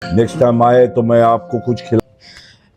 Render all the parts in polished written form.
Next time आए तो मैं आपको कुछ खिला।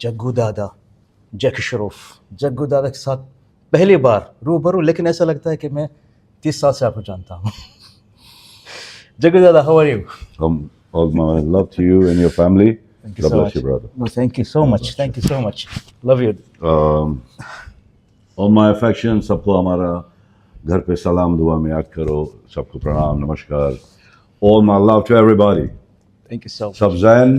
जग्गू दादा, जैक श्रॉफ, जग्गू दादा के साथ पहली बार रूबरू, लेकिन ऐसा लगता है कि मैं 30 साल से आपको जानता हूँ. जग्गू दादा, how are you? All my love to you and your family. Thank you God so bless much. you, brother. No, thank you so much. Thank you so much. Love you. All my affection, सबको हमारा घर पे सलाम दुआ में याद करो, सबको प्रणाम नमस्कार. All my love to everybody. Thank you so much. सब जैन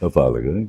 कैसा हालक है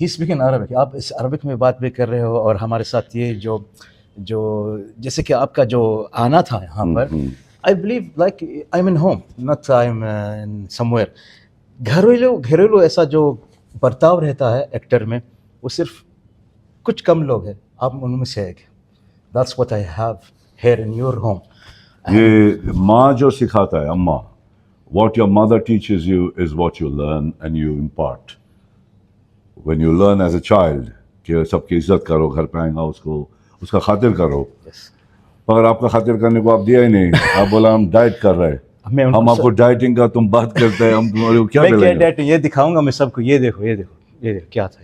He speaking Arabic. आप इस अरबिक में बात भी कर रहे हो और हमारे साथ ये जो जो जैसे कि आपका जो आना था यहाँ पर, I believe like I'm in home, not I'm in somewhere. घरेलू ऐसा जो बर्ताव रहता है एक्टर में, वो सिर्फ कुछ कम लोग हैं, आप उनमें से एक. That's what I have here in your home. ये माँ जो सिखाता है अम्मा, what your mother teaches you is what you learn and you impart. When you learn as a child कि सबकी इज्जत करो, घर पे आएगा उसको उसका खातिर करो. Yes. पर आपका खातिर करने को आप दिया ही नहीं. आप बोला हम डाइट कर रहे हैं, हम आपको डाइटिंग का तुम बात करते हैं, हम तुम्हारे को क्या मैं क्या मिलेगा? डाइट, ये दिखाऊंगा मैं सबको. ये देखो ये देखो ये देखो क्या था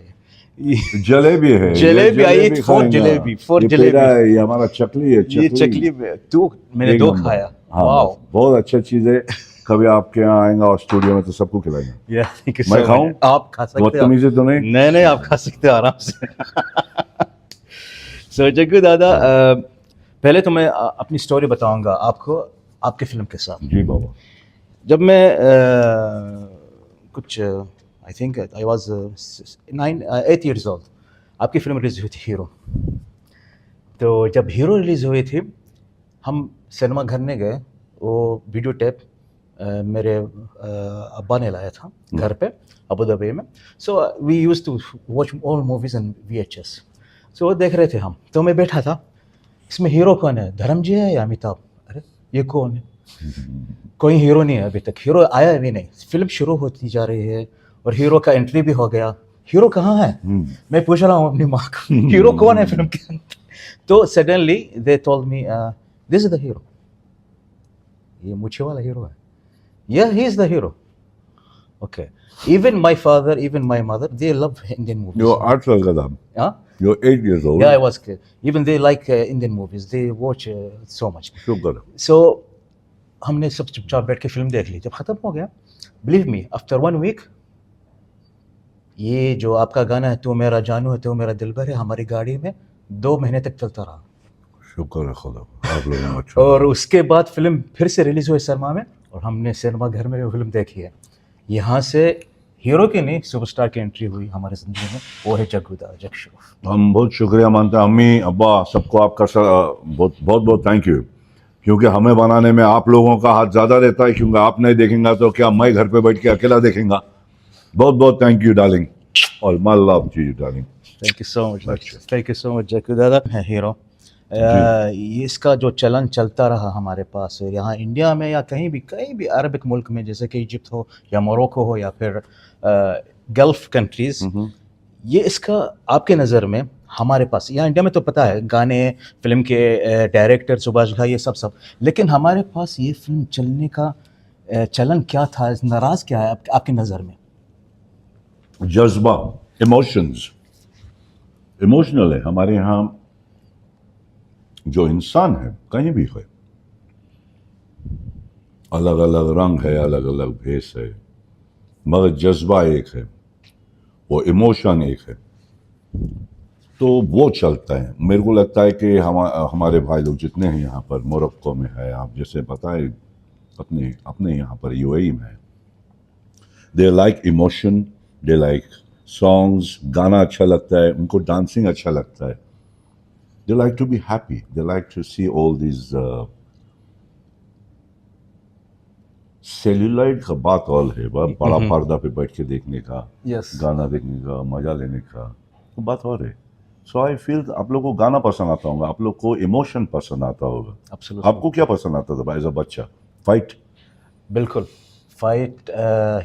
ये जलेबी है, जलेबी आई, फोर खाएंगा. जलेबी. ये हमारा चकली है. ये चकली दो, मैंने दो खाया. हाँ, वाओ, बहुत अच्छी चीज है. कभी आपके यहाँ आएगा और स्टूडियो में तो सबको खिलाएंगे. मैं खाऊं? आप खा सकते हो. बदतमीजी तो नहीं? नहीं, आप खा सकते हो आराम से. सो जग्गू दादा, पहले तो मैं अपनी स्टोरी बताऊंगा आपको आपके फिल्म के साथ. जी बाबा. जब मैं कुछ I think I was 8 years old, आपकी फिल्म रिलीज हुई थी हीरो. तो जब हीरो रिलीज हुई थी, हम सिनेमा घर में गए. वो वीडियो टेप मेरे अब्बा ने लाया था घर पे अबू धाबी में. So we used to watch all movies in VHS. So वो देख रहे थे हम. तो मैं बैठा था, इसमें हीरो कौन है, धर्म जी है या अमिताभ? अरे ये कौन है? कोई हीरो नहीं है अभी तक, हीरो आया भी नहीं. फिल्म शुरू होती जा रही है और हीरो का एंट्री भी हो गया. हीरो कहाँ है? मैं पूछ रहा हूँ अपनी माँ को, हीरो कौन है फिल्म के अंदर? तो suddenly they told me, this is the hero. ये मूछे वाला हीरो है. Yeah, he is the hero. Okay. Even my father, even my mother, they love Indian movies. You're 8 साल का था. Huh? You're 8 years old. Yeah, I was kid. Even they like Indian movies. They watch so much. शुक्र. So हमने सब चुपचाप बैठ के film देख ली. जब खत्म हो गया, believe me, after 1 week, ये जो आपका गाना है, तू मेरा जानू है तू मेरा दिलबर है, हमारी गाड़ी में 2 महीने तक चलता रहा. शुक्र है खुदा, आप लोगों ने अच्छा. और उसके बाद फिल्म फिर से रिलीज हुई सिनेमा में, और हमने सिनेमा घर में वो फिल्म देखी है. यहाँ से हीरो की नहीं, सुपरस्टार की एंट्री हुई हमारे जिंदगी में. वो है जग्गू दादा, जैक श्रॉफ. हम बहुत शुक्रिया मानते हैं. अम्मी अब्बा सबको आपका बहुत बहुत थैंक यू. क्योंकि हमें बनाने में आप लोगों का हाथ ज़्यादा रहता है. क्योंकि आप नहीं देखेंगे तो क्या मैं घर पे बैठ के अकेला देखेंगा. बहुत बहुत थैंक यू डार्लिंग. और my love to you darling. Thank you so much. Thank you so much Jaggu Dada. है हीरो. ये इसका जो चलन चलता रहा हमारे पास, यहाँ इंडिया में या कहीं भी अरबिक मुल्क में, जैसे कि इजिप्ट हो या मोरक्को हो या फिर गल्फ कंट्रीज, ये इसका आपके नज़र में हमारे पास यहाँ इंडिया में तो पता है गाने, फिल्म के डायरेक्टर सुभाष घाई, ये सब, लेकिन हमारे पास ये फिल्म चलने का चलन क्या था, नाराज क्या है आपकी नज़र में? जज्बा, इमोशंस, इमोशनल है हमारे यहाँ. जो इंसान है कहीं भी है, अलग अलग रंग है, अलग अलग भेष है, मगर जज्बा एक है, वो इमोशन एक है. तो वो चलता है. मेरे को लगता है कि हमारे भाई लोग जितने हैं यहाँ पर, मोरक्को में है, आप जैसे बताए, अपने यहाँ पर UAE में है, they like emotion, they like songs. गाना अच्छा लगता है उनको, डांसिंग अच्छा लगता है. They like to be happy. They like to see all these celluloid का बात ऑल है. बड़ा पर्दा पे बैठ के देखने का, yes. गाना देखने का, मजा लेने का, तो बात और है. So I feel आप लोग को गाना पसंद आता होगा, आप लोग को इमोशन पसंद आता होगा. Absolutely. आपको क्या पसंद आता था एज अ बच्चा? फाइट. बिल्कुल फाइट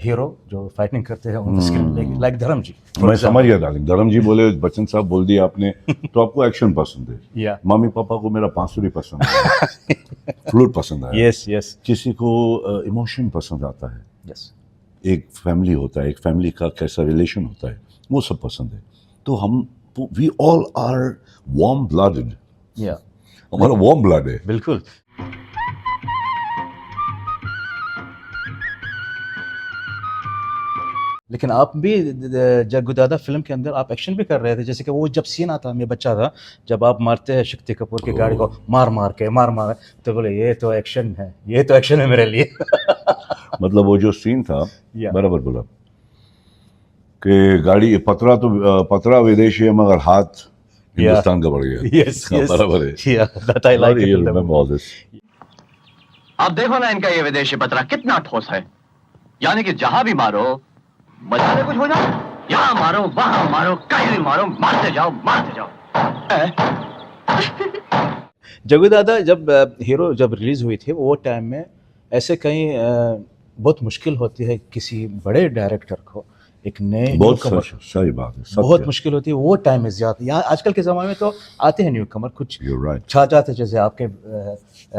हीरो जो फाइटिंग करते हैं उनका स्क्रीन लाइक धर्म जी मैं समझ गया डार्लिंग, धर्म जी बोले, बच्चन साहब बोल दिया आपने, तो आपको एक्शन पसंद है। या मम्मी पापा को मेरा बांसुरी पसंद है, फ्लूट पसंद है, यस यस किसी को इमोशन पसंद आता है, यस एक फैमिली होता है, एक फैमिली का कैसा रिलेशन होता है, वो सब पसंद है। तो हम we all are warm blooded, या हमारा वार्म ब्लड है। बिल्कुल। लेकिन आप भी जग्गूदादा फिल्म के अंदर आप एक्शन भी कर रहे थे, जैसे कि वो जब सीन आता, मैं बच्चा था, जब आप मारते हैं शक्ति कपूर की गाड़ी को मार तो बोले ये तो एक्शन है, ये तो एक्शन है मेरे लिए। मतलब वो जो सीन था, या बराबर बोला कि गाड़ी पतरा विदेशी है मगर हाथ हिंदुस्तान का बढ़ गया। यस यस बराबर है। या that I like You it. remember all this. आप देखो ना इनका ये विदेशी पतरा कितना ठोस है, यानी कि जहां भी मारो मजा में कुछ हो जाए, यहाँ मारो वहां मारो कहीं भी मारो, मारते जाओ। जग्गूदादा जब हीरो जब रिलीज हुई थी वो टाइम में ऐसे कहीं बहुत मुश्किल होती है किसी बड़े डायरेक्टर को एक नए बहुत न्यूकमर, सही बात है, सत्य। बहुत मुश्किल होती है वो टाइम में ज्यादा। यहाँ आजकल के ज़माने में तो आते हैं न्यूकमर, कुछ You're right. छा जाते जैसे आपके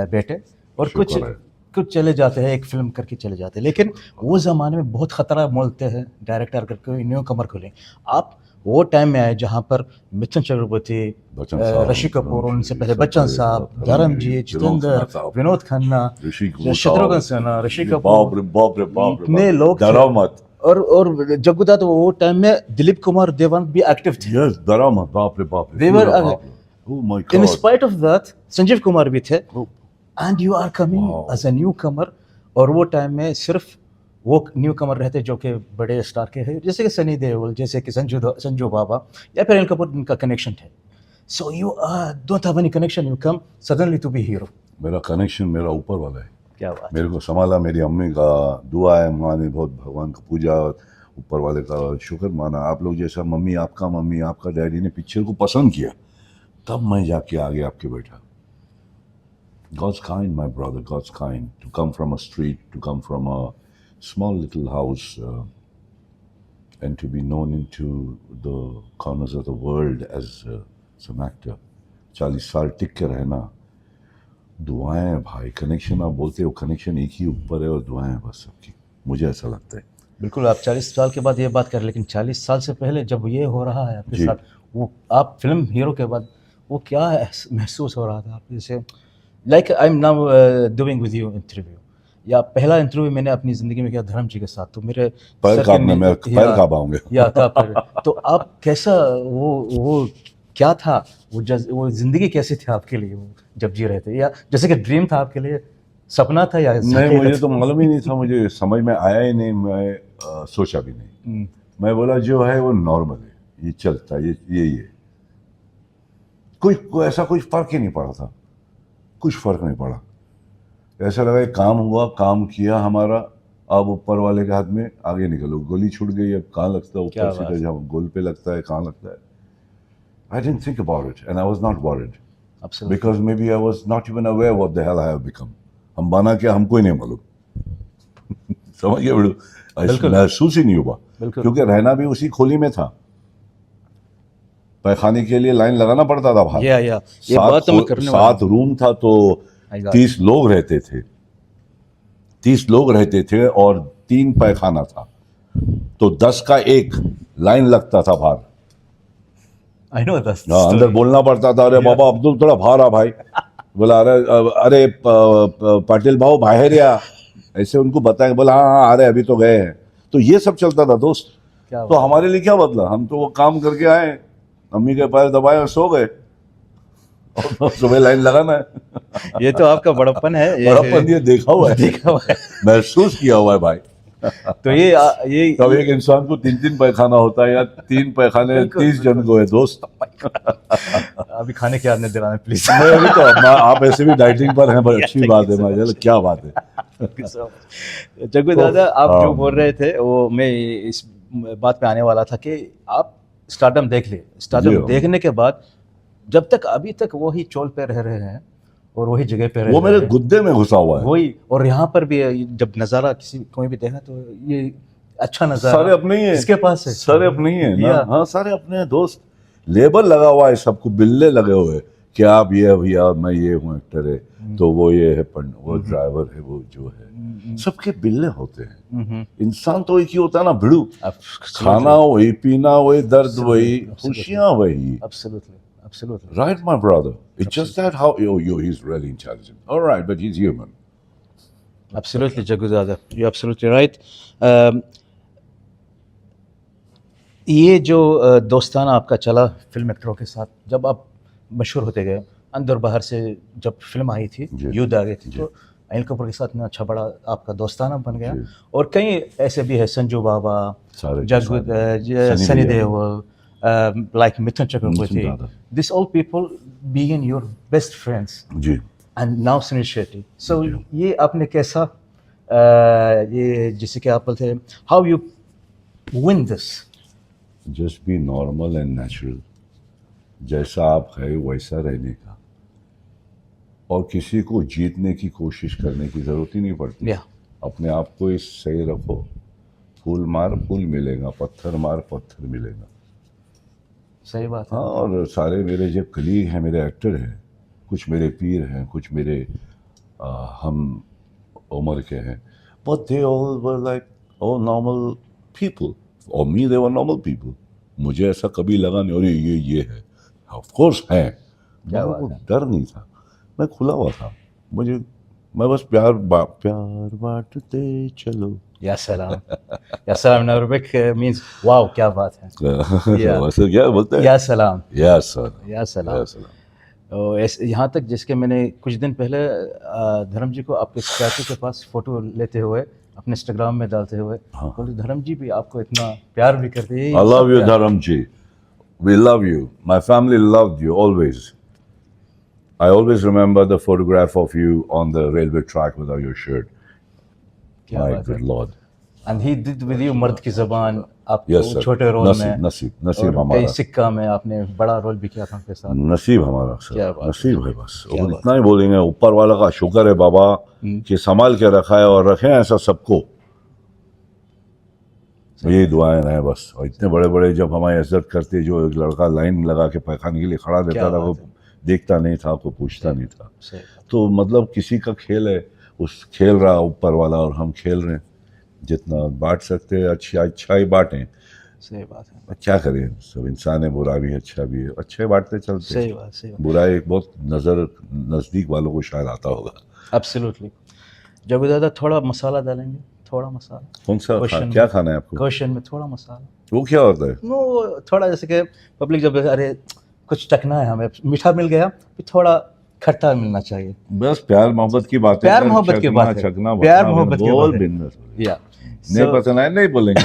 बेटे, और कुछ शुक्र है। कुछ चले जाते हैं, एक फिल्म करके चले जाते हैं। लेकिन वो ज़माने में बहुत ख़तरा मोलते हैं डायरेक्टर करके न्यूकमर को लें। आप वो टाइम में आए जहाँ पर मिथुन चक्रवर्ती, बच्चन साहब, ऋषि कपूर, धर्म उनसे जी, पहले सब बच्चन पहले साहब, साहब, धर्म जी, जी, विनोद जितेंद्र, खन्ना साहब, विनोद खन्ना, ऋषि कपूर शत्रुघ्न साहब, सिन्हा, ऋषि बाप कपूर, रे बाप रे बाप रे इतने बाप, लोग थे। डराओ मत। और जग्गूदादा वो टाइम में दिलीप कुमार देवान भी एक्टिव थे। यस, डराओ मत, बाप रे बाप रे। They were, Oh my in God. Spite of that Sanjeev Kumar भी थे, Oh, and you are coming Wow. As a newcomer. और वो टाइम में सिर्फ वो न्यू कमर रहते जो कि बड़े स्टार के हैं, जैसे कि सनी देओल, जैसे कि संजू बाबा या फिर अनिल कपूर, इनका कनेक्शन थे। So you don't have any connection, you come suddenly to be hero. मेरा कनेक्शन मेरा ऊपर वाला है, क्या बात। मेरे को संभाला, मेरी अम्मी का दुआ है, माँ ने बहुत भगवान का पूजा, ऊपर वाले का शुक्र माना। आप लोग जैसा मम्मी आपका डैडी ने पिक्चर को पसंद किया, तब मैं जाके आगे आपके बैठा। God's kind, my brother, God's kind. To come from a street, to come from a small little house, and to be known into the corners of the world as an actor. 40 साल टिक के रहना, दुआएं हैं भाई। Connection आप बोलते हो, connection एक ही ऊपर है और दुआएं हैं बस सबकी, मुझे ऐसा लगता है। बिल्कुल, आप 40 साल के बाद ये बात कर रहे हैं, लेकिन 40 साल से पहले जब ये हो रहा है आपके जी। साथ, वो आप फिल्म हीरो के बाद वो क्या महसूस हो रहा था आप? जैसे like I am now doing with you interview, या पहला इंटरव्यू मैंने अपनी ज़िंदगी में किया धर्म जी के साथ, तो मेरे पैर सर के कांपने में, नीचे- पैर कांप आऊंगे। या तो आप कैसा, वो क्या था, वो ज़िंदगी कैसी थी आपके लिए वो जब जी रहे थे, या जैसे कि ड्रीम था आपके लिए, सपना था, या नहीं, मुझे तो मालूम ही नहीं था, मुझे समझ में आया ही नहीं, मैं सोचा भी नहीं। मैं बोला जो है वो नॉर्मल है, ये चलता है, ये कोई ऐसा कोई फर्क ही नहीं पड़ा था, कुछ फर्क नहीं पड़ा। ऐसा लगा कि काम हुआ, काम किया हमारा, अब ऊपर वाले के हाथ में, आगे निकलो। गोली छूट गई, अब कहाँ लगता है क्या ऊपर बात सीधा, जहाँ गोल पे लगता है कहाँ लगता है। I didn't think about it and I was not worried Absolutely. because maybe I was not even aware what the hell I have become. हम बना क्या हमको ही नहीं मालूम। समझ गए बिल्कुल, बिल्कुल। महसूस ही नहीं हुआ, बिल्कुल। क्योंकि रहना भी उसी खोली में था। पैखाने के लिए लाइन लगाना पड़ता था बाहर। या ये बात तो मैं करने वाला 7 रूम था तो I got 30 लोग रहते थे, 30 लोग रहते थे और 3 पैखाना था, तो 10 का 1 लाइन लगता था बाहर। I know that. अंदर बोलना पड़ता था, अरे बाबा अब्दुल थोड़ा बाहर आ भाई, बोला अरे पाटिल भाऊ बाहर या, ऐसे उनको बताया, बोला हाँ आ रहे अभी तो गए हैं। तो ये सब चलता था दोस्त। क्या तो हमारे लिए क्या बदला, हम तो वो काम करके आए, अम्मी के पैर दबाए और सो गए, और सुबह लाइन लगाना है। ये तो आपका बड़प्पन है, बड़प्पन ये देखा हुआ है, देखा हुआ है। महसूस किया हुआ है भाई। तो ये तब एक इंसान को 3-3 पैखाना होता है, या 3 पैखाने 30 जन को है दोस्त। अभी खाने की याद नहीं दिलाना प्लीज। मैं अभी तो आप ऐसे भी डाइटिंग पर हैं, बड़ी अच्छी बात है माशाल्लाह, क्या बात है। जग्गूदादा, आप जो हाँ। बोल रहे थे वो मैं इस बात पे आने वाला था कि आप स्टारडम देख लिए, जी स्टारडम हाँ। देखने के बाद जब तक अभी तक वही चोल पे रह रहे हैं, और वही जगह पे रह वो मेरे जाए। गुद्दे में घुसा हुआ है। वही, और यहाँ पर भी जब नज़ारा किसी कोई भी देखा तो ये अच्छा नज़ारा सारे अपने ही हैं, इसके पास है, सारे अपने ही हैं ना। या। हाँ सारे अपने हैं दोस्त। लेबल लगा हुआ है सबको, बिल्ले लगे हुए हैं कि आप ये भैया, मैं ये हूँ एक्टर है, तो वो ये है, वो ड्राइवर है, वो जो है, सबके बिल्ले होते हैं। इंसान तो एक ही होता है ना, भिड़ू। खाना वही, पीना वही, दर्द वही, खुशियां वही। Absolutely. Right, my brother. It's just that how he's really intelligent. All right, but he's human. Absolutely, Jagudada. You're absolutely right. ये जो दोस्ताना आपका चला फिल्म एक्टरों के साथ, जब आप मशहूर होते गए, अंदर बाहर से जब फिल्म आई थी, युद्ध आ गई थी, तो अनिल कपूर के साथ इतना अच्छा बड़ा आपका दोस्ताना बन गया। और कई ऐसे भी है, संजू बाबा, Sunny Deol, like Mithun Chakraborty, this all people being your best friends, ji. and now Sunil Shetty. So ये आपने कैसा ये जिसे कि आप बोलते हैं, how you win this? Just be normal and natural. जैसा आप है वैसा रहने का, और किसी को जीतने की कोशिश करने की जरूरत ही नहीं पड़ती। अपने आप को इस सही रखो। फूल मार फूल मिलेगा, पत्थर मार पत्थर मिलेगा। सही बात है। हाँ, और सारे मेरे जो कलीग हैं, मेरे एक्टर हैं, कुछ मेरे पीर हैं, कुछ मेरे हम उम्र के हैं, but they all were like all normal people. और me they were normal people. मुझे ऐसा कभी लगा नहीं, अरे ये है। Of course है, मुझे डर नहीं था, मैं खुला हुआ था। मैं बस प्यार बांटते चलो। या सलाम, या सलाम in Arabic means wow, क्या बात है। वैसे क्या बोलते हैं? या सलाम, या सर, या सलाम। यहाँ तक जिसके मैंने कुछ दिन पहले धर्म जी को आपके स्टैचू के पास फोटो लेते हुए अपने इंस्टाग्राम में डालते हुए, बोले धर्म जी भी आपको इतना प्यार भी करते हैं। I love you धर्म जी, we love you, my family loved you always. I always remember the photograph of you on the railway track without your shirt. My good Lord. And he did with you मर्द की ज़बान, आप छोटे role में, नसीब हमारा, कई सिक्का में आपने बड़ा रोल भी किया था उनके साथ। नसीब हमारा सर, नसीब है बस। और इतना ही बोलेंगे, ऊपर वाला का शुक्र है बाबा कि संभाल के रखा है, और रखे ऐसा सबको, यही दुआएं रहे बस। और इतने बड़े बड़े जब हमारी इज्जत करते, जो एक लड़का लाइन लगा के पैखाने के लिए खड़ा रहता था, वो देखता नहीं था, कोई पूछता नहीं था। तो मतलब किसी का खेल है, उस खेल रहा ऊपर वाला, और हम खेल रहे हैं। जितना बांट सकते हैं अच्छा ही बांटें। सही बात है। क्या करें, सब इंसान है, बुरा भी है अच्छा भी है, अच्छे बांटते चलते। सही बात, सही बात। बुरा एक बहुत नज़दीक वालों को शायद आता होगा। एब्सोल्युटली। जब दादा थोड़ा मसाला डालेंगे, थोड़ा मसाला। कौन सा क्या खाना है आपको? क्वेश्चन में थोड़ा मसाला। वो क्या होता है? वो थोड़ा जैसे कि पब्लिक जब अरे कुछ चखना है, हमें मीठा मिल गया, थोड़ा खट्टा मिलना चाहिए। बस प्यार मोहब्बत की बात है। प्यार मोहब्बत की बात है। प्यार मोहब्बत की बात है। या नहीं पसंद आए नहीं बोलेंगे।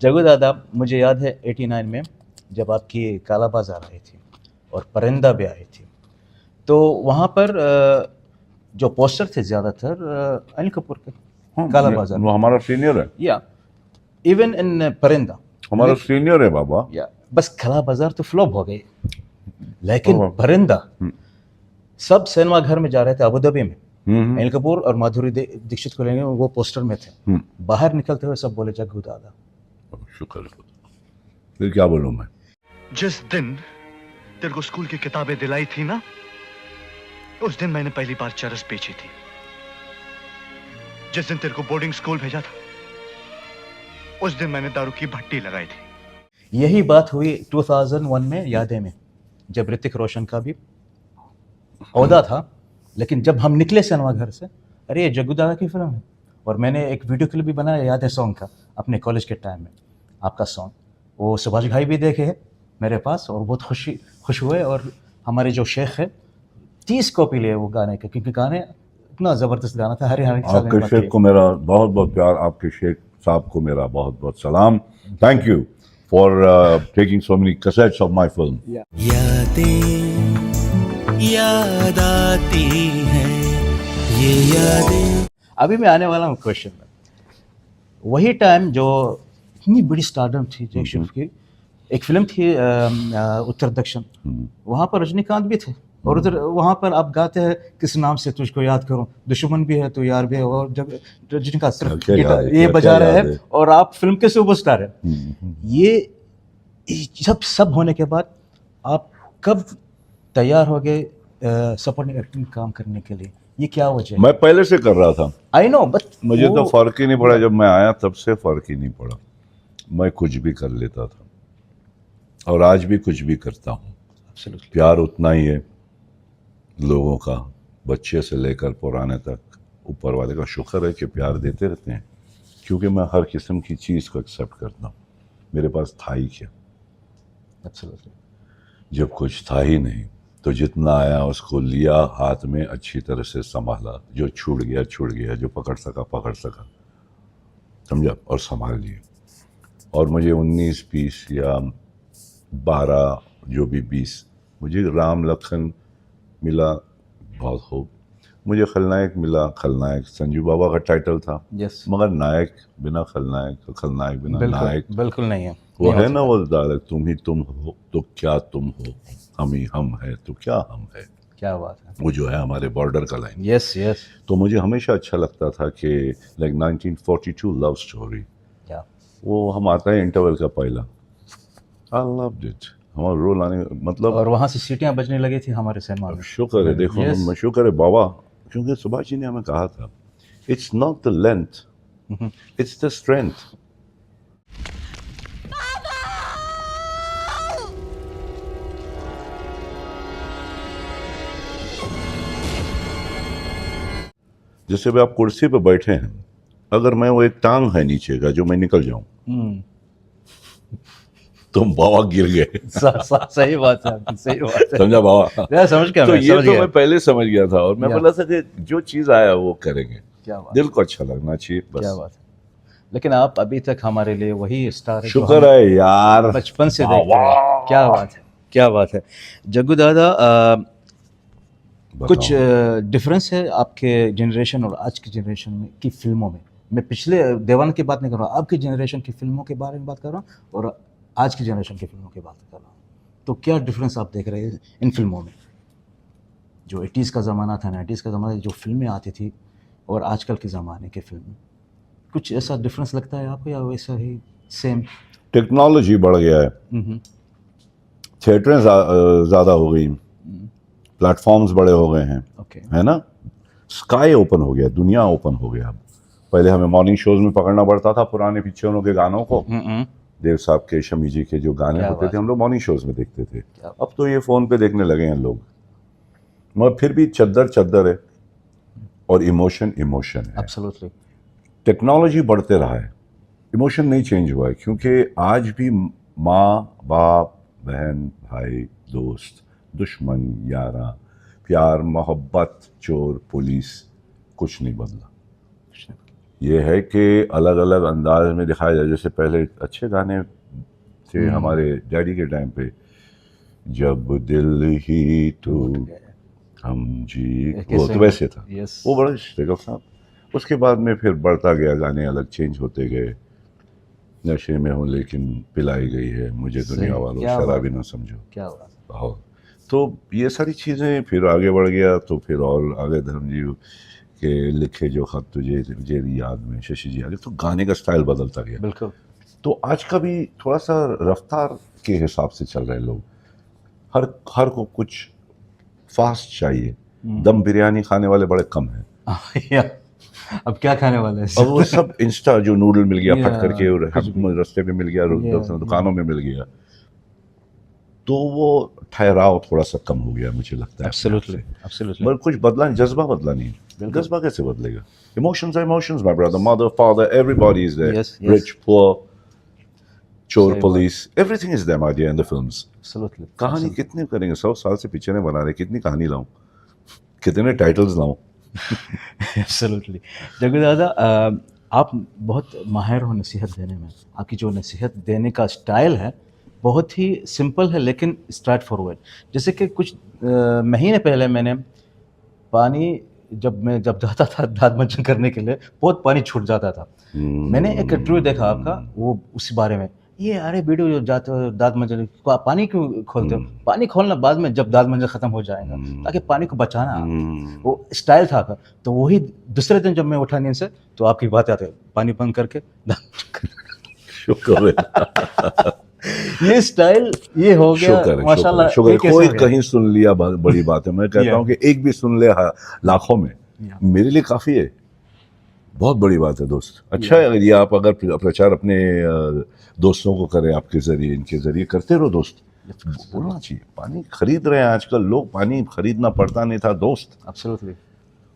जगू दादा, मुझे याद है 89 में जब आपकी काला बाजार आई थी और परिंदा भी आई थी, तो वहाँ पर जो पोस्टर थे ज़्यादातर अनिल कपूर के, काला बाजार। वो हमारा सीनियर है। या इवन इन परिंदा हमारा सीनियर है बाबा। या बस काला बाजार तो फ्लॉप हो गई, लेकिन परिंदा सब सिनेमा घर में जा रहे थे अबू धाबी में। अनिल कपूर और माधुरी दीक्षित को लेंगे, वो पोस्टर में थे। बाहर निकलते हुए सब बोले जग्गू दादा। शुक्र है। फिर क्या बोलूं मैं? जिस दिन तेरे को स्कूल की किताबें दिलाई थी ना, उस दिन मैंने पहली बार चरस बेची थी। जिस दिन तेरे को बोर्डिंग स्कूल भेजा था, उस दिन मैंने दारू की भट्टी लगाई थी। यही बात हुई 2001 में यादें में, जब ऋतिक रोशन का भी ओहदा था, लेकिन जब हम निकले सिनेमा घर से, अरे ये जग्गू दादा की फिल्म है। और मैंने एक वीडियो क्लिप भी बनाया, याद है, सॉन्ग का, अपने कॉलेज के टाइम में आपका सॉन्ग। वो सुभाष घाई भी देखे है मेरे पास, और बहुत खुश हुए। और हमारे जो शेख है 30 कॉपी लिए वो गाने के, क्योंकि गाने इतना ज़बरदस्त गाना था। हरे आपके शेख को मेरा बहुत बहुत प्यार, आपके शेख साहब को मेरा बहुत बहुत सलाम। Thank you for taking so many cassettes of my film. याद आती हैं ये यादें। अभी मैं आने वाला हूँ क्वेश्चन में। वही टाइम जो इतनी बड़ी स्टारडम थी जयशिव की, एक फिल्म थी उत्तर दक्षिण, वहाँ पर रजनीकांत भी थे, और उधर वहाँ पर आप गाते हैं किस नाम से तुझको याद करूं, दुश्मन भी है तो यार भी है, और जब जिनका सिर्फ क्या याद गिटार है, ये क्या बजा रहे याद हैं है? और आप फिल्म के सुपरस्टार हैं। ये सब होने के बाद आप कब तैयार हो गए सपोर्टिंग एक्टिंग काम करने के लिए? ये क्या वजह है? मैं पहले से कर रहा था, आई नो, बट मुझे तो फर्क ही नहीं पड़ा। जब मैं आया तब से फर्क ही नहीं पड़ा। मैं कुछ भी कर लेता था और आज भी कुछ भी करता हूँ। प्यार उतना ही है लोगों का, बच्चे से लेकर पुराने तक। ऊपर वाले का शुक्र है कि प्यार देते रहते हैं, क्योंकि मैं हर किस्म की चीज़ को एक्सेप्ट करता हूँ। मेरे पास था ही क्या, जब कुछ था ही नहीं तो जितना आया उसको लिया हाथ में, अच्छी तरह से संभाला। जो छूट गया, जो पकड़ सका, समझा, और संभाल लिए। और मुझे 19, 20 या 12, जो भी 20, मुझे राम लखन मिला बहुत खूब। मुझे खलनायक मिला, खलनायक संजू बाबा का टाइटल था। यस, मगर नायक बिना खलनायक, तो खलनायक बिना नायक बिल्कुल नहीं है। वो है ना, वो डायलॉग, तुम ही तुम हो तो क्या तुम हो, हम ही हम है तो क्या हम है। क्या बात है। वो जो है हमारे बॉर्डर का लाइन। यस यस, तो मुझे हमेशा अच्छा लगता था कि लाइक 1942 लव स्टोरी, या वो हम आता है इंटरवल का पहला, आई लव्ड इट। हमारा रोल आने मतलब, और वहाँ से सीटियाँ बजने लगी थी हमारे सिनेमा में। शुक्र है, देखो Yes. हम शुक्र है बाबा, क्योंकि सुभाष जी ने हमें कहा था, it's not the length, it's the strength. जैसे भी आप कुर्सी पे बैठे हैं, अगर मैं वो एक टांग है नीचे का जो मैं निकल जाऊं तो बाबा गिर गए। सही बात है आपकी, सही बात है। समझा बाबा? मैं समझ गया, तो मैं ये समझ तो गया। मैं पहले समझ गया था, और मैं या। बोला था कि जो चीज आया वो करेंगे, क्या बात, दिल को अच्छा लगना चाहिए क्या बस। बात है। लेकिन आप अभी तक हमारे लिए वही स्टार है जो शुक्र हम है यार, बचपन से वाह, देखते हैं। क्या बात है, क्या बात है। जग्गू दादा, कुछ डिफरेंस है आपके जनरेशन और आज की जनरेशन में की फिल्मों में? मैं पिछले देवान की बात नहीं कर रहा हूँ, आपकी जनरेशन की फिल्मों के बारे में बात कर रहा हूँ और आज की जनरेशन की फिल्मों की बात कर रहा हूँ। तो क्या डिफरेंस आप देख रहे हैं इन फिल्मों में? जो 80s का ज़माना था, 90s का ज़माना, जो फिल्में आती थी और आजकल के ज़माने की फिल्में, कुछ ऐसा डिफरेंस लगता है आपको या वैसा ही सेम? टेक्नोलॉजी बढ़ गया है, थिएटरें ज़्यादा हो गई, प्लेटफॉर्म्स बड़े हो गए हैं, ओके, है ना। स्काई ओपन हो गया, दुनिया ओपन हो गया। अब पहले हमें मॉर्निंग शोज में पकड़ना पड़ता था पुराने पिक्चरों के गानों को, देव साहब के, शमी जी के जो गाने क्या होते बात थे हम लोग मॉर्निंग शोज में देखते थे। क्या अब तो ये फ़ोन पे देखने लगे हैं लोग, मगर फिर भी चद्दर है और इमोशन है। एब्सोल्युटली। टेक्नोलॉजी बढ़ते रहा है, इमोशन नहीं चेंज हुआ है, क्योंकि आज भी माँ बाप, बहन भाई, दोस्त, दुश्मन, यारा, प्यार मोहब्बत, चोर पुलिस, कुछ नहीं बदला। ये है कि अलग अलग अंदाज में दिखाया जाए। जैसे पहले अच्छे गाने थे हमारे डैडी के टाइम पे, जब दिल ही टूट हम जी, वो तो वैसे था, यस, वो बड़ा स्ट्रगल था। उसके बाद में फिर बढ़ता गया, गाने अलग चेंज होते गए। नशे में हूँ लेकिन पिलाई गई है मुझे दुनिया वालों, क्या शराबी बात ना समझो। क्या बात है। और तो ये सारी चीज़ें फिर आगे बढ़ गया। तो फिर और आगे धर्मजीव के लिखे जो खत तुझे तुझे याद में, शशि जी आगे, तो गाने का स्टाइल बदलता गया। बिल्कुल। तो आज का भी थोड़ा सा रफ्तार के हिसाब से चल रहे लोग, हर को कुछ फास्ट चाहिए। दम बिरयानी खाने वाले बड़े कम हैं। अब क्या खाने वाले हैं? अब वो सब इंस्टा जो नूडल मिल गया फट या, करके, और कुछ भी। रास्ते में मिल गया, या, दुकानों में मिल गया, तो वो ठहराव थोड़ा सा कम हो गया मुझे लगता है। Absolutely, absolutely. मगर कुछ बदला नहीं, जज्बा बदला नहीं। जज्बा कैसे बदलेगा? Emotions are emotions, my brother, mother, father, everybody is there. Yes, yes. Rich, poor, चोर, सही police, everything is there, my dear, in the films. Absolutely. कहानी कितनी करेंगे? 100 साल से पिक्चरें बना रहे, कितनी कहानी लाऊं, कितने टाइटल्स लाऊं? एब्सोल्युटली। जग्गू दादा, आप बहुत माहिर हो नसीहत देने में। आपकी जो नसीहत देने का स्टाइल है बहुत ही सिंपल है लेकिन स्ट्रेट फॉरवर्ड। जैसे कि कुछ महीने पहले मैंने पानी, जब जाता था दांत मंजन करने के लिए, बहुत पानी छूट जाता था। मैंने एक इंटरव्यू देखा आपका, वो उस बारे में ये अरे वीडियो जो जाते हो दांत मंजन पानी क्यों खोलते हो, पानी खोलना बाद में जब दांत मंजन खत्म हो जाएगा, ताकि पानी को बचाना। वो स्टाइल था। तो वही दूसरे दिन जब मैं उठा नींद से तो आपकी बात आती है, पानी बंद करके शुक्र है। ये स्टाइल ये हो गया माशाल्लाह। शुक्र है। ये कैसे कोई हो गया? कहीं सुन लिया बड़ी बात है। मैं कहता हूँ कि एक भी सुन ले लाखों में मेरे लिए काफी है, बहुत बड़ी बात है दोस्त। अच्छा है अगर ये आप अगर प्रचार अपने दोस्तों को करें, आपके जरिए इनके जरिए करते रहो दोस्त। बोलना चाहिए, पानी खरीद रहे हैं आजकल लोग, पानी खरीदना पड़ता नहीं था दोस्त, एब्सोल्युटली।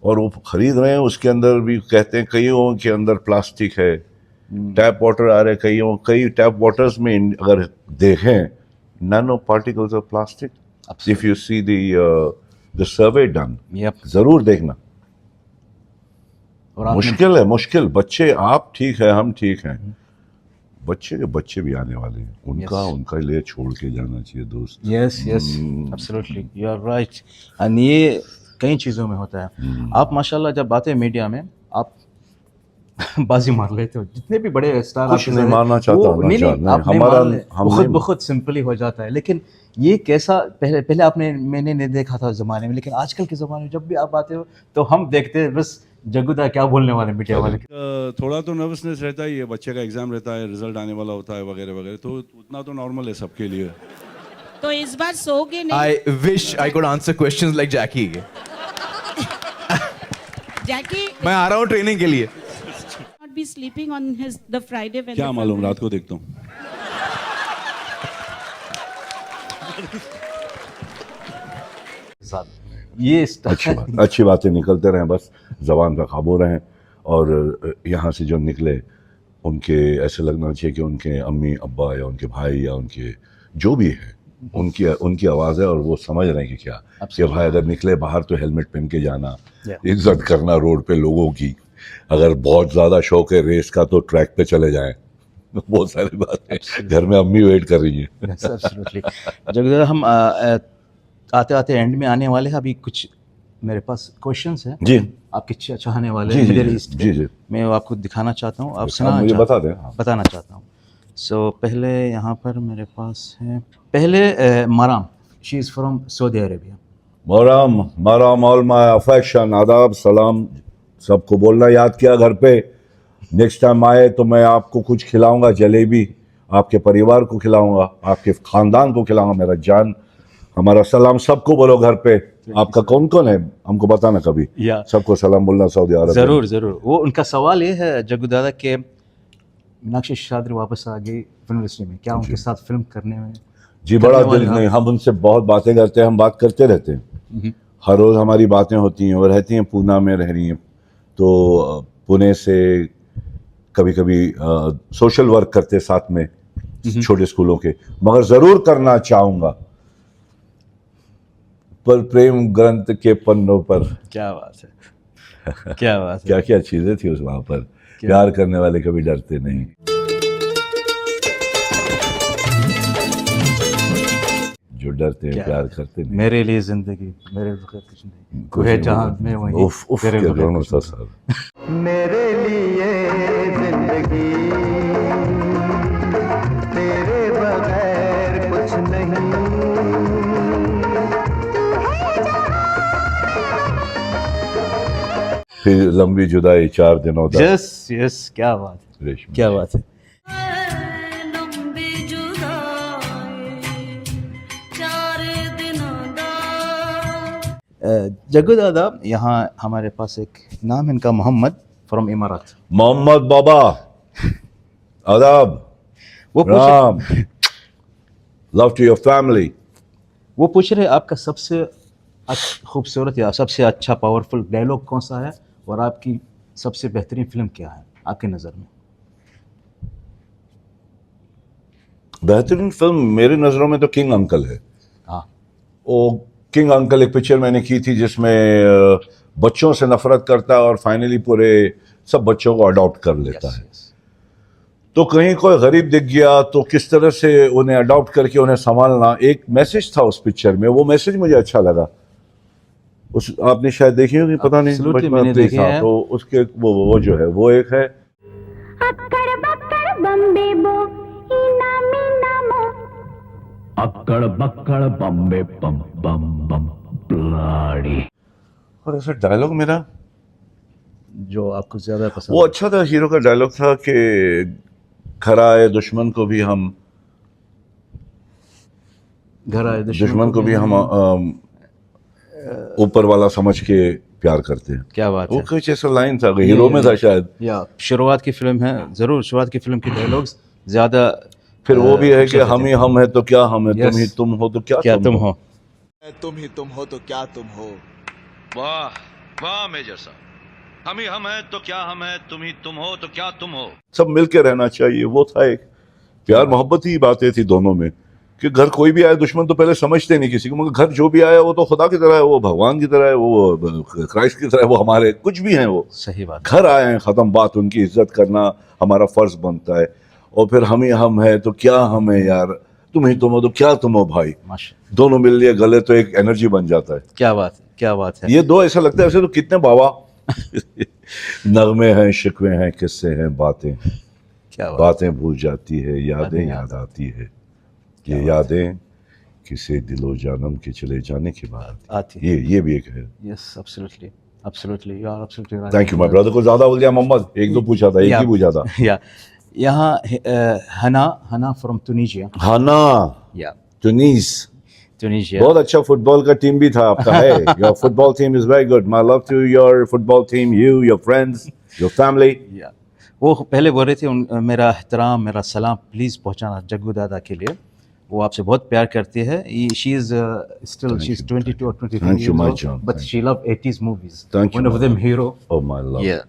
और वो खरीद रहे हैं, उसके अंदर भी कहते हैं कईयों के अंदर प्लास्टिक है। टैप वाटर आ रहे हैं, कई टैप वाटर्स में अगर देखें nano particles of plastic. If you see the survey done, जरूर देखना। मुश्किल है, मुश्किल। बच्चे, आप ठीक है, हम ठीक हैं, बच्चे के बच्चे भी आने वाले हैं, उनका लिए छोड़ के जाना चाहिए दोस्त। Yes yes absolutely, you are right. And ये कई चीज़ों में होता है। आप माशाल्लाह जब आते हैं मीडिया में आप बाजी मार लेते हो, जितने भी बड़े स्टार कुछ नहीं मारना चाहता हूँ, हमारा बहुत सिंपली हो जाता है। लेकिन ये कैसा पहले आपने मैंने नहीं देखा था ज़माने में, लेकिन आजकल के ज़माने में जब भी आप आते हो तो हम देखते हैं बस जग्गूदा क्या बोलने वाले मीडिया वाले। थोड़ा तो नर्वसनेस रहता ही है, बच्चे का एग्जाम रहता है, रिजल्ट आने वाला होता है वगैरह वगैरह, तो उतना तो नॉर्मल है सबके लिए। तो इस बार सोगे नहीं? I wish I could answer questions like Jackie. जैकी मैं आ रहा हूँ ट्रेनिंग के लिए। not be sleeping on the Friday when क्या मालूम, रात को देखता हूँ। ये अच्छी बातें निकलते रहें, बस जबान पर काबू रहें, और यहाँ से जो निकले उनके ऐसे लगना चाहिए कि उनके अम्मी अब्बा या उनके भाई या उनके जो भी है उनकी आवाज़ है, और वो समझ रहे हैं कि क्या कि भाई अगर निकले बाहर तो हेलमेट पहन के जाना, इज्जत करना रोड पे लोगों की। अगर बहुत ज़्यादा शौक है रेस का तो ट्रैक पे चले जाएं। बहुत सारी बातें, घर में अम्मी वेट कर रही हैं। जब हम आते आते एंड में आने वाले हैं, अभी कुछ मेरे पास क्वेश्चंस हैं जी, आपके चाहने वाले जी, मिडिल जी, ईस्ट जी, जी। मैं आपको दिखाना चाहता हूँ, आप मुझे बता दें। हाँ। बताना चाहता हूँ। सो पहले यहाँ पर मेरे पास है, पहले Maram, she is from Saudi Arabia. Maram all my affection, आदाब, सलाम, सबको बोलना याद किया घर पे। नेक्स्ट टाइम आए तो मैं आपको कुछ खिलाऊंगा, जलेबी, आपके परिवार को खिलाऊंगा, आपके खानदान को खिलाऊंगा। मेरा जान, हमारा सलाम सबको बोलो घर पे। आपका कौन कौन है हमको बताना कभी। सबको सलाम बोलना सऊदी अरब। जरूर जरूर। वो उनका सवाल ये है जग्गू दादा के मीनाक्षी शादी वापस आ गई फिल्म इंडस्ट्री में, क्या उनके साथ फिल्म करने में? जी बड़ा दिल नहीं, हम उनसे बहुत बातें करते हैं, हम बात करते रहते हैं, हर रोज़ हमारी बातें होती हैं। वो रहती हैं पूना में, रह रही हैं, तो पुणे से कभी कभी सोशल वर्क करते साथ में छोटे स्कूलों के। मगर ज़रूर करना चाहूँगा पर प्रेम ग्रंथ के पन्नों पर। क्या बात है, क्या बात है। क्या क्या चीज़ें थी उस वहाँ पर। प्यार करने वाले कभी डरते नहीं। जो डरते हैं प्यार करते नहीं। मेरे लिए जिंदगी, मेरे बगैर कुछ नहीं, कोई जहां में वही तेरे बगैर कुछ नहीं। मेरे लिए जिंदगी तेरे बगैर कुछ नहीं। फिर लंबी जुदाई 4 दिनों तक। यस यस, क्या बात है, क्या बात है। जग्गू दादा, यहाँ हमारे पास एक नाम है इनका, मोहम्मद फ्रॉम इमारात। मोहम्मद बाबा, आदाब, वो Ram, love to your family. वो पूछ रहे आपका सबसे खूबसूरत या सबसे अच्छा पावरफुल डायलॉग कौन सा है, और आपकी सबसे बेहतरीन फिल्म क्या है आपकी नज़र में? बेहतरीन फिल्म मेरी नज़रों में तो किंग अंकल है। हाँ, वो किंग अंकल एक पिक्चर मैंने की थी जिसमें बच्चों से नफरत करता है और फाइनली पूरे सब बच्चों को अडॉप्ट कर लेता है। तो कहीं कोई गरीब दिख गया तो किस तरह से उन्हें अडॉप्ट करके उन्हें संभालना, एक मैसेज था उस पिक्चर में। वो मैसेज मुझे अच्छा लगा। उस आपने शायद देखी होगी, पता नहीं, मैंने देखी है। तो उसके वो जो है वो एक है। अक्कर बक्कर बम्बे बो अक्कड़ बक्कड़ बम्बे बम बम बम ब्लाडी। और ऐसा डायलॉग मेरा जो आपको ज़्यादा पसंद वो अच्छा था, हीरो का डायलॉग था कि घर आए दुश्मन को भी हम घर आए दुश्मन को भी हम ऊपर वाला समझ के प्यार करते हैं। क्या बात वो है। कुछ ऐसा लाइन था, हीरो में था शायद। या शुरुआत की फिल्म है, ज़रूर शुरुआत की फिल्म के डायलॉग्स ज़्यादा। फिर वो भी है कि हम ही हम है तो क्या हम है, Yes. तुम ही तुम हो तो क्या तुम हो। तुम ही तुम हो तो क्या तुम हो। वाह वाह मेजर साहब, हम ही हम हैं तो क्या हम हैं, तुम ही तुम हो तो क्या तुम हो। सब मिलके रहना चाहिए, वो था एक प्यार मोहब्बत ही बातें थी दोनों में कि घर कोई भी आए दुश्मन तो पहले समझते नहीं किसी को, मगर घर जो भी आया वो तो खुदा की तरह है, वो भगवान की तरह है, वो क्राइस्ट की तरह है, वो हमारे कुछ भी हैं। वो सही बात। घर आए हैं, खत्म बात, उनकी इज्जत करना हमारा फर्ज बनता है। और फिर हम ही हम है तो क्या हम है यार, तुम ही तुम हो तो क्या तुम हो भाई, माशा, दोनों मिल लिए गले तो एक एनर्जी बन जाता है। क्या बात है, क्या बात है। ये दो ऐसा लगता है ऐसे तो कितने बाबा नगमे हैं, शिकवे हैं, किस्से हैं, बातें क्या बात। बातें भूल जाती है, यादें याद आती है, ये यादें किसी दिलो जानम के चले जाने की बात आती ये भी एक है। Yes, absolutely absolutely, you are absolutely right. Thank you my brother. को ज्यादा बोल दिया मोहम्मद, एक दो पूछा था, एक ही पूछा था। या यहाँ हना फ्रॉम टुनीशिया। हाना या टुनीस, टुनीशिया। बहुत अच्छा फुटबॉल का टीम भी था आपका है। Your football team is very good, my love to your football team, you, your friends, your family. या वो पहले बोल रहे थे मेरा एहतराम, मेरा सलाम प्लीज़ पहुंचाना जग्गू दादा के लिए, वो आपसे बहुत प्यार करती है। She is still she is 22 or 23 Thank you, my years John. old, but she love 80s movies. Thank you, One of my them hero. Oh my love. Yeah.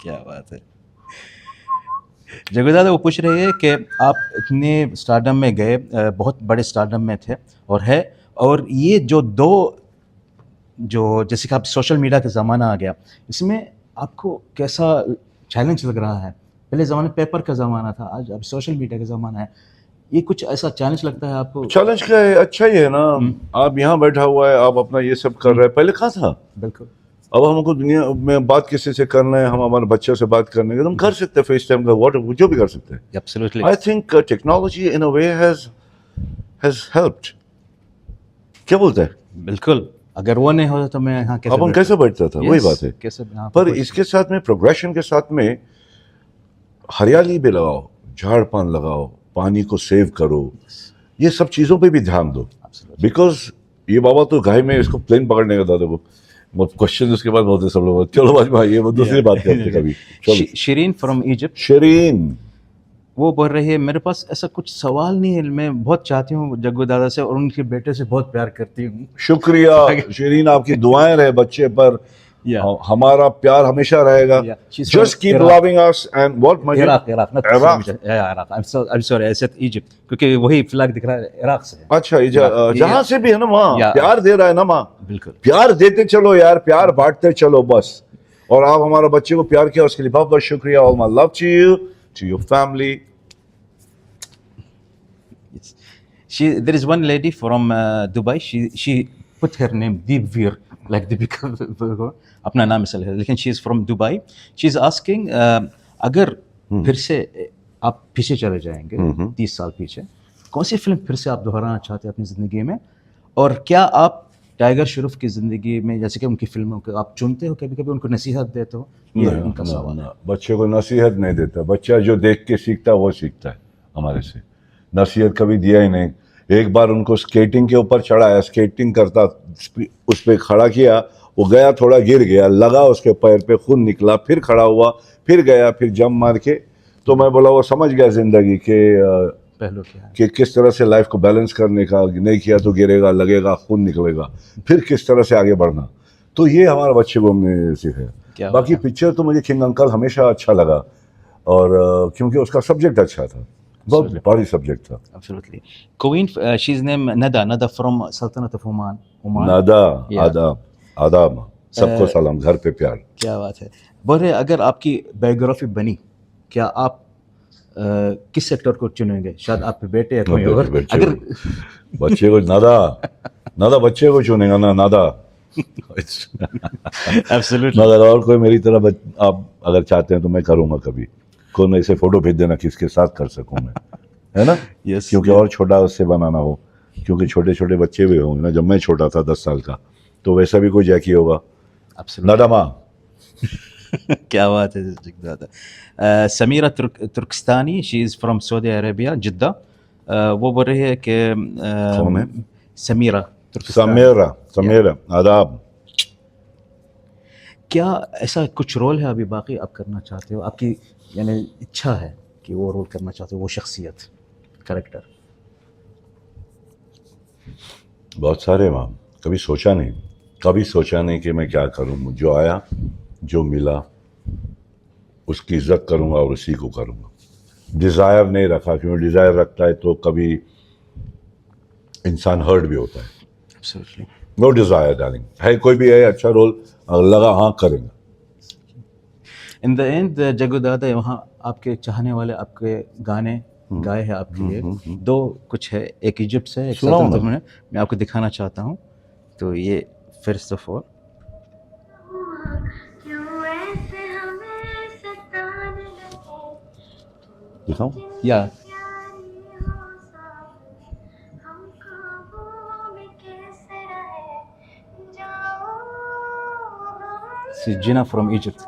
क्या बात है। जग्गू दादा वो पूछ रहे हैं कि आप इतने स्टारडम में गए, बहुत बड़े स्टारडम में थे और है, और ये जो दो जो जैसे कि आप सोशल मीडिया का ज़माना आ गया, इसमें आपको कैसा चैलेंज लग रहा है? पहले ज़माने पेपर का ज़माना था, आज अब सोशल मीडिया का ज़माना है, ये कुछ ऐसा चैलेंज लगता है आपको? चैलेंज का है, अच्छा ही है ना। आप यहाँ बैठा हुआ है, आप अपना ये सब कर रहे हैं, पहले कहाँ था? बिल्कुल। अब हमको दुनिया में बात किसी से करना है, हम हमारे बच्चों से बात करने के, हम कर सकते हैं फेस टाइम का, व्हाट जो भी कर सकते हैं। Absolutely. I think technology in a way has helped. क्या बोलते हैं? बिल्कुल, अगर वो नहीं होता तो मैं यहाँ कैसे अपन कैसे बैठता था? वही बात है। कैसे यहाँ पर कुछ- इसके साथ में प्रोग्रेशन के साथ में हरियाली भी लगाओ, झाड़ पान लगाओ, पानी को सेव करो, ये सब चीज़ों पे भी ध्यान दो। बिकॉज ये बाबा तो घाई में इसको प्लेन पकड़ने का दादा को क्वेश्चन उसके बाद बहुत है सब लोग। चलो भाई ये वो दूसरी बात करते हैं कभी। चलो शिरीन फ्रॉम इजिप्ट, शरीन वो बोल रही है मेरे पास ऐसा कुछ सवाल नहीं है, मैं बहुत चाहती हूँ जग्गू दादा से और उनके बेटे से बहुत प्यार करती हूँ। शुक्रिया शरीन, आपकी दुआएं रहे बच्चे पर, हमारा प्यार हमेशा रहेगा। Just keep loving us and what Iraq Iraq. I'm sorry, I said Egypt, क्योंकि वही फ्लैग दिख रहा है इराक से है। अच्छा जहाँ से भी है ना वहाँ प्यार दे रहा है ना माँ, बिल्कुल प्यार देते चलो यार, प्यार बांटते चलो बस। और आप हमारा बच्चे को प्यार किया उसके लिए बहुत बहुत शुक्रिया। All my love to you, to your family. There is one lady from Dubai. She put her name Deepveer, like Deepika, अपना नाम ऐसा है, लेकिन she is from Dubai. She is asking अगर फिर से आप पीछे चले जाएंगे 30 साल पीछे, कौन सी फिल्म फिर से आप दोहराना चाहते हैं अपनी ज़िंदगी में? और क्या आप टाइगर श्रॉफ की ज़िंदगी में जैसे कि उनकी फिल्मों को आप चुनते हो, कभी कभी उनको नसीहत देते हो? ये उनका सवाल है। बच्चे को नसीहत नहीं देता, बच्चा जो देख के सीखता है वो सीखता है हमारे से। नसीहत कभी दिया ही नहीं। एक बार उनको स्केटिंग के ऊपर चढ़ाया, स्केटिंग करता, उस पर खड़ा किया, वो गया, थोड़ा गिर गया, लगा उसके पैर पे, खून निकला, फिर खड़ा हुआ, फिर गया, फिर जंप मार के। तो मैं बोला वो समझ गया जिंदगी के पहलू क्या है कि किस तरह से लाइफ को बैलेंस करने का, नहीं किया तो गिरेगा, लगेगा, खून निकलेगा, फिर किस तरह से आगे बढ़ना। तो ये हमारे बच्चे को हमने सिखाया। बाकी पिक्चर तो मुझे किंग अंकल हमेशा अच्छा लगा, और क्योंकि उसका सब्जेक्ट अच्छा था, बहुत भारी सब्जेक्ट था। Absolutely. Queen, she's named Nada from Sultanate of Oman. नादा, आदाब, आदाब, सबको सलाम, घर पे प्यार। क्या बात है। बोल रहे अगर आपकी बायोग्राफी बनी, क्या आप किस सेक्टर को चुनेंगे? शायद आपके बेटे या कोई और? अगर बच्चे को नादा बच्चे को चुनेगा ना, नादा एब्सोल्युटली। मगर और कोई मेरी तरह आप अगर चाहते हैं तो मैं करूँगा कभी, कौन ऐसे फोटो भेज देना किसके साथ कर सकूँ मैं, है ना? Yes, क्योंकि और छोटा उससे बनाना हो, क्योंकि छोटे छोटे बच्चे भी होंगे ना, जब मैं छोटा था 10 साल का तो वैसा भी कोई जैकी होगा। नडमा क्या बात है दादा। Samira Turkistani, she is from Saudi Arabia, Jeddah. वो बोल रही है कि कौन है? समीरा तुर्कस्तानी। समीरा आदाब। क्या ऐसा कुछ रोल है अभी बाकी आप करना चाहते हो, आपकी यानी इच्छा है कि वो रोल करना चाहते हो, वो शख्सियत, कैरेक्टर? बहुत सारे माम, कभी सोचा नहीं कि मैं क्या करूँ। जो आया, जो मिला, उसकी इज्जत करूँगा और उसी को करूँगा। डिज़ायर नहीं रखा, क्योंकि डिज़ायर रखता है तो कभी इंसान हर्ट भी होता है। एब्सोल्युटली। नो डिज़ायर डार्लिंग, है कोई भी है अच्छा रोल लगा, हाँ करेंगे। इन द एंड जग्गू दादा, वहाँ आपके चाहने वाले आपके गाने गाए हैं आपके लिए। दो कुछ है, एक इजिप्ट से, एक सुनाओ सल्तनत ना। में, मैं आपको दिखाना चाहता हूँ। तो ये फर्स्ट ऑफ ऑल दिखाऊं? या जिना फ्रॉम इजिप्ट।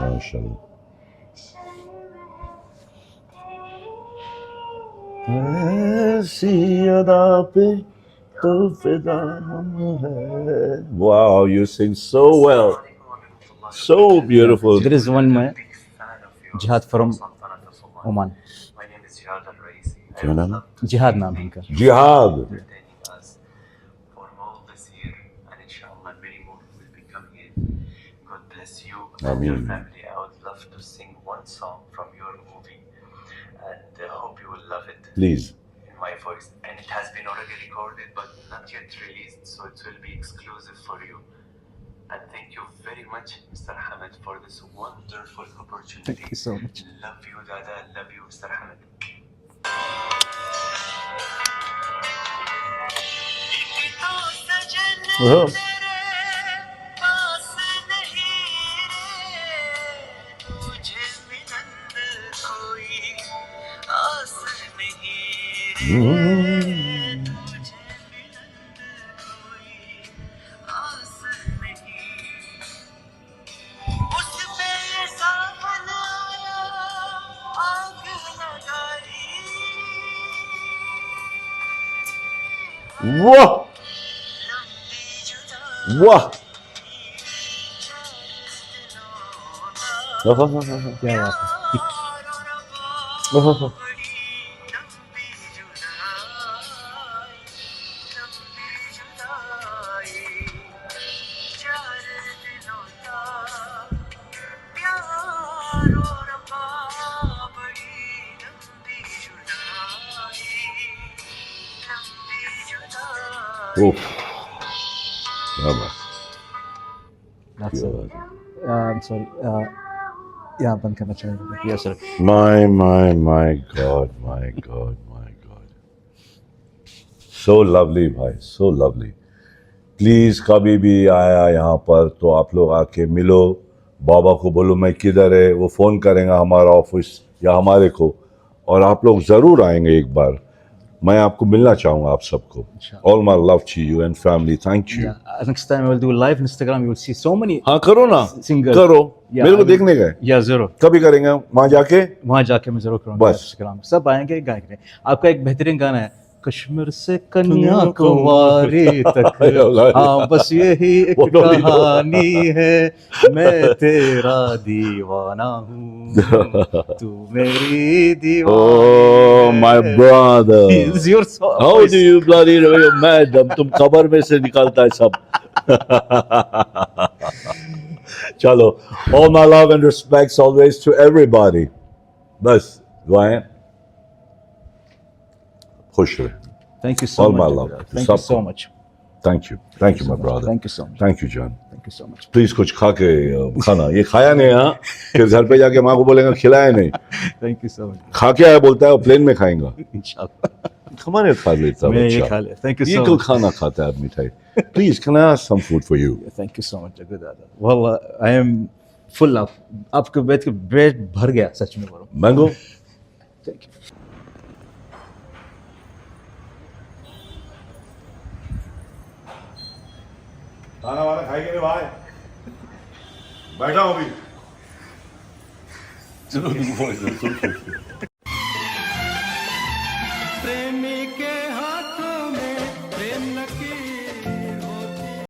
माशाल्लाह। ऐसी अदा पे तो फिदा हम है। Wow, you sing so well, so beautiful. There is one more, Jihad from Oman. क्या नाम है? जिहाद नाम है इनका। जिहाद। Ameen. Please. In my voice, and it has been already recorded but not yet released, so it will be exclusive for you. And thank you very much, Mr. Hamid, for this wonderful opportunity. Thank you so much. Love you, Dada. Love you, Mr. Hamid. Oh. वाह वाह, क्या बात है। उफ, क्या बात। That's it. I'm sorry. यहाँ बंद करना चाहेंगे? Yes sir. My God. So lovely भाई, so lovely. प्लीज़ कभी भी आया यहाँ पर तो आप लोग आके मिलो, बाबा को बोलो मैं किधर है, वो फ़ोन करेंगे हमारा ऑफिस या हमारे को, और आप लोग ज़रूर आएंगे एक बार। मैं आपको मिलना चाहूँगा आप सबको। All my love to you and family. Thank you. Yeah, next time I will do live Instagram. You will see so many. हाँ करो ना, Singers. करो। Yeah, मेरे को I will- देखने गए, या जरूर कभी करेंगे वहाँ जाके। वहाँ जाके मैं जरूर करूँगा। बस। इंस्टाग्राम सब आएंगे गाएंगे। आपका एक बेहतरीन गाना है, कश्मीर से कन्याकुमारी तक, हाँ बस यही एक कहानी है, मैं तेरा दीवाना हूँ, तू मेरी दीवानी। Oh my brother. Is your song. How do you bloody know you're mad? तुम कबर में से निकालता है सब। चलो, all my love and respects always to everybody. बस दुआएं, खुश रहे। Thank you so All much. my love. Thank you so much. Thank you my brother. Thank you so much. Thank you John. Thank you so much. Please कुछ खा के खाना, ये खाया नहीं हाँ, फिर घर पे जाके माँ को बोलेगा खिलाया नहीं। Thank you so much. खा के आया बोलता है, वो प्लेन में खाएंगा। Inshallah. हमारे खा लेता मैं ये बच्चा। खा ले। Thank you ये so क्यों much. खाना खाता है मिठाई? Please, can I ask some food for you? Thank you so much, Jagdada. Well, I am full now. आपके बैठ के पेट भर गया सच में बोलो। Mango? Thank you. खाना वाना खाएंगे भाई? बैठा हूँ अभी। चलो